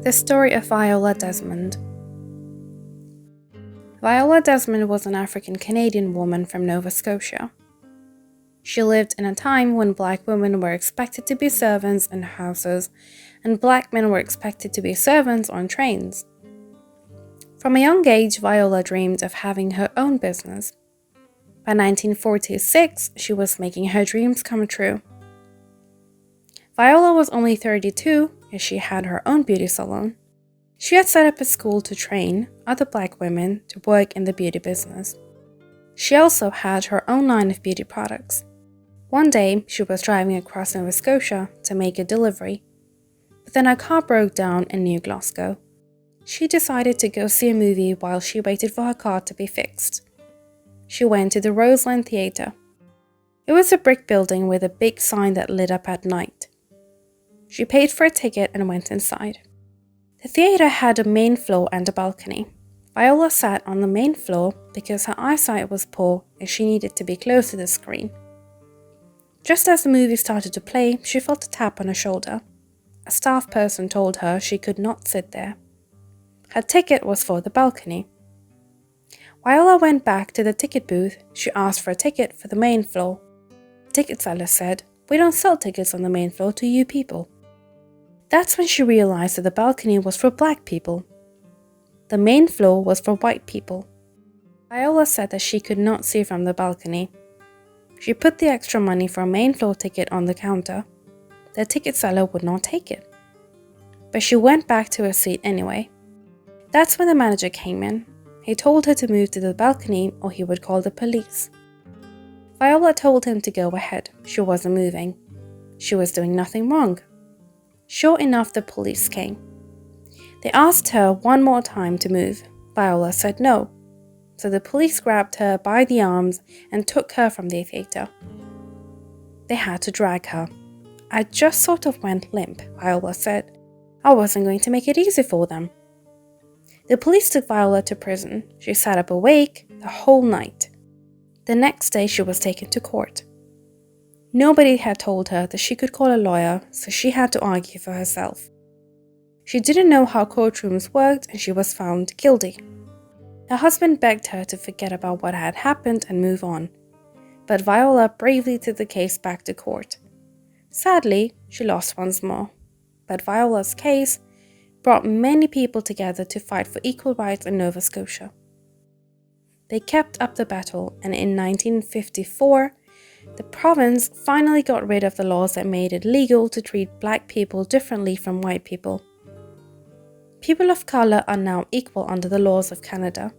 The Story of Viola Desmond. Viola Desmond was an African-Canadian woman from Nova Scotia. She lived in a time when black women were expected to be servants in houses and black men were expected to be servants on trains. From a young age, Viola dreamed of having her own business. By 1946, she was making her dreams come true. Viola was only 32 as she had her own beauty salon. She had set up a school to train other black women to work in the beauty business. She also had her own line of beauty products. One day, she was driving across Nova Scotia to make a delivery, but then her car broke down in New Glasgow. She decided to go see a movie while she waited for her car to be fixed. She went to the Roseland Theatre. It was a brick building with a big sign that lit up at night. She paid for a ticket and went inside. The theatre had a main floor and a balcony. Viola sat on the main floor because her eyesight was poor and she needed to be close to the screen. Just as the movie started to play, she felt a tap on her shoulder. A staff person told her she could not sit there. Her ticket was for the balcony. Viola went back to the ticket booth. She asked for a ticket for the main floor. The ticket seller said, "We don't sell tickets on the main floor to you people." That's when she realized that the balcony was for black people. The main floor was for white people. Viola said that she could not see from the balcony. She put the extra money for a main floor ticket on the counter. The ticket seller would not take it. But she went back to her seat anyway. That's when the manager came in. He told her to move to the balcony or he would call the police. Viola told him to go ahead. She wasn't moving. She was doing nothing wrong. Sure enough, the police came. They asked her one more time to move. Viola said no. So the police grabbed her by the arms and took her from the theatre. They had to drag her. "I just sort of went limp," Viola said. "I wasn't going to make it easy for them." The police took Viola to prison. She sat up awake the whole night. The next day she was taken to court. Nobody had told her that she could call a lawyer, so she had to argue for herself. She didn't know how courtrooms worked and she was found guilty. Her husband begged her to forget about what had happened and move on, but Viola bravely took the case back to court. Sadly, she lost once more, but Viola's case brought many people together to fight for equal rights in Nova Scotia. They kept up the battle, and in 1954, the province finally got rid of the laws that made it legal to treat black people differently from white people. People of color are now equal under the laws of Canada.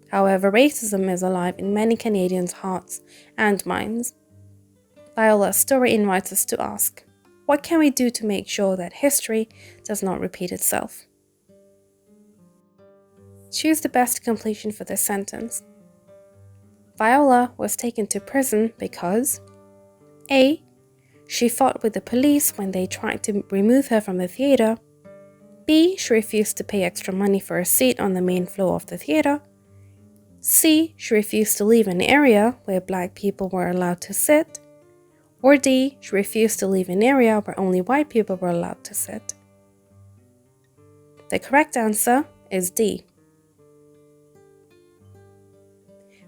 However, racism is alive in many Canadians' hearts and minds. Viola's story invites us to ask, what can we do to make sure that history does not repeat itself? Choose the best completion for this sentence. Viola was taken to prison because A. She fought with the police when they tried to remove her from the theatre. B. She refused to pay extra money for a seat on the main floor of the theatre. C. She refused to leave an area where black people were allowed to sit. Or D. She refused to leave an area where only white people were allowed to sit. The correct answer is D.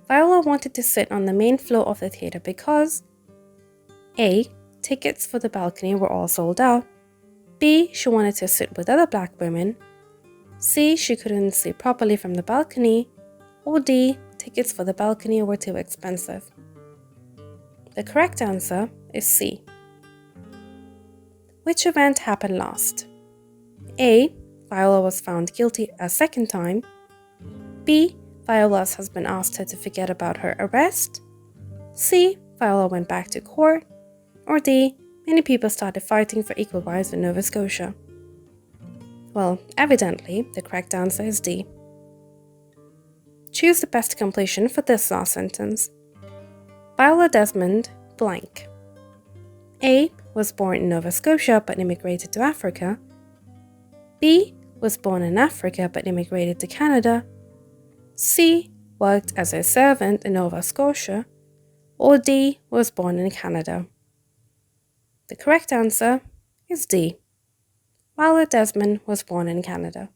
Viola wanted to sit on the main floor of the theatre because A. Tickets for the balcony were all sold out. B. She wanted to sit with other black women. C. She couldn't see properly from the balcony. Or D. Tickets for the balcony were too expensive. The correct answer is C. Which event happened last? A. Viola was found guilty a second time. B. Viola's husband asked her to forget about her arrest. C. Viola went back to court. Or D. Many people started fighting for equal rights in Nova Scotia. Well, evidently, the correct answer is D. Choose the best completion for this last sentence. Viola Desmond, blank. A. Was born in Nova Scotia but immigrated to Africa. B. Was born in Africa but immigrated to Canada. C. Worked as a servant in Nova Scotia. Or D. Was born in Canada. The correct answer is D. Viola Desmond was born in Canada.